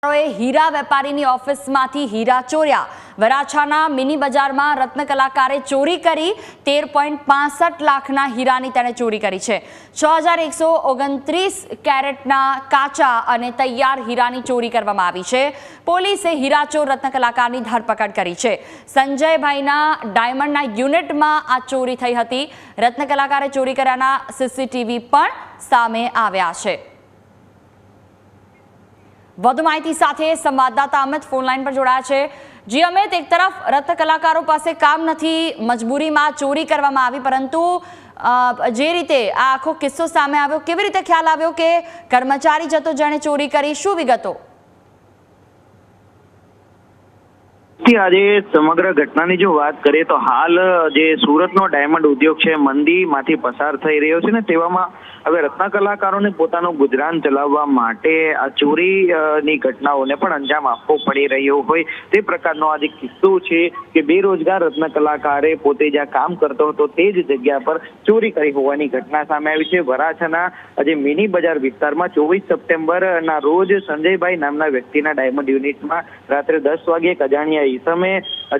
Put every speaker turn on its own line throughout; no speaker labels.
હીરા વેપારીની ઓફિસમાંથી હીરા ચોર્યા। વરાછાના mini બજારમાં રત્ન કલાકારે ચોરી કરી 13.65 લાખના હીરાની તેણે ચોરી કરી છે। 6129 કેરેટના કાચા અને તૈયાર હીરાની ચોરી કરવામાં આવી છે। પોલીસે હીરાચોર રત્ન કલાકારની ધરપકડ કરી છે। સંજયભાઈના ડાયમંડના યુનિટમાં આ ચોરી થઈ હતી। રત્ન કલાકારે ચોરી કર્યાના સીસીટીવી પણ સામે આવ્યા છે। વધુ માહિતી સાથે સંવાદદાતા અમિત ફોનલાઈન પર જોડાયા છે। જી અમિત, એક તરફ રત્ન કલાકારો પાસે કામ નથી, મજબૂરીમાં ચોરી કરવામાં આવી, પરંતુ જે રીતે આ આખો કિસ્સો સામે આવ્યો, કેવી રીતે ખ્યાલ આવ્યો કે કર્મચારી જ હતો જેણે ચોરી કરી? શું વિગતો?
આજે સમગ્ર ઘટનાની જો વાત કરીએ તો હાલ જે સુરતનો ડાયમંડ ઉદ્યોગ છે મંદીમાંથી પસાર થઈ રહ્યો છે ને, તેવામાં હવે રત્ન કલાકારોને પોતાનું ગુજરાન ચલાવવા માટે આ ચોરીની ઘટનાઓને પણ અંજામ આપવો પડી રહ્યો હોય તે પ્રકારનો આજે કિસ્સો છે કે બેરોજગાર રત્ન કલાકારે પોતે જ્યાં કામ કરતો હતો તે જ જગ્યા પર ચોરી કરી હોવાની ઘટના સામે આવી છે। વરાછાના જે મિની બજાર વિસ્તારમાં 24 સપ્ટેમ્બરના રોજ સંજયભાઈ નામના વ્યક્તિના ડાયમંડ યુનિટમાં રાત્રે 10 વાગે એક અજાણ્યા ઈસમે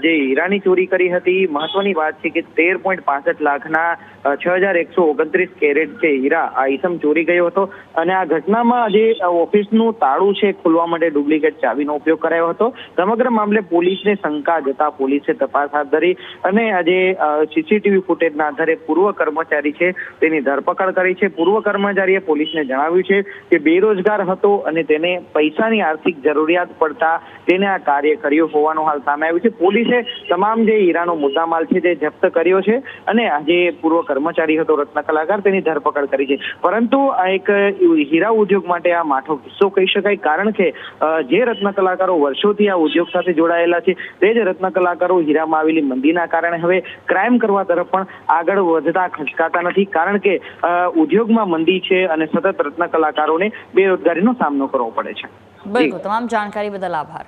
જે હીરાની ચોરી કરી હતી। મહત્વની વાત છે કે 13.65 લાખના 6129 કેરેટ છે હીરા આ ઈસમ ચોરી ગયો હતો અને આ ઘટનામાં જે ઓફિસનું તાળું છે ખોલવા માટે ડુપ્લિકેટ ચાવીનો ઉપયોગ કરાયો હતો। સમગ્ર મામલે પોલીસને શંકા જતા પોલીસે તપાસ હાથ ધરી અને આજે સીસીટીવી ફૂટેજના આધારે પૂર્વ કર્મચારી છે તેની ધરપકડ કરી છે। પૂર્વ કર્મચારીએ પોલીસને જણાવ્યું છે કે બેરોજગાર હતો અને તેને પૈસાની આર્થિક જરૂરિયાત પડતા તેને આ કાર્ય કર્યું હોવાનું હાલ સામે આવ્યું છે। પોલીસે તમામ જે હીરાનો મુદ્દામાલ છે તે જપ્ત કર્યો છે અને આજે પૂર્વ કર્મચારી હતો રત્ન કલાકાર તેની ધરપકડ કરી છે। પરંતુ આ એક હીરા ઉદ્યોગ માટે આ માઠો કિસ્સો કહી શકાય, કારણ કે જે રત્ન કલાકારો વર્ષોથી આ ઉદ્યોગ સાથે જોડાયેલા છે તે જ રત્ન કલાકારો હીરામાં આવેલી મંદીના કારણે હવે ક્રાઇમ કરવા તરફ પણ આગળ વધતા ખચકાતા નથી, કારણ કે ઉદ્યોગમાં મંદી છે અને સતત રત્ન કલાકારોને બેરોજગારીનો સામનો કરવો પડે છે।
બિલકુલ, તમામ જાણકારી બદલ આભાર।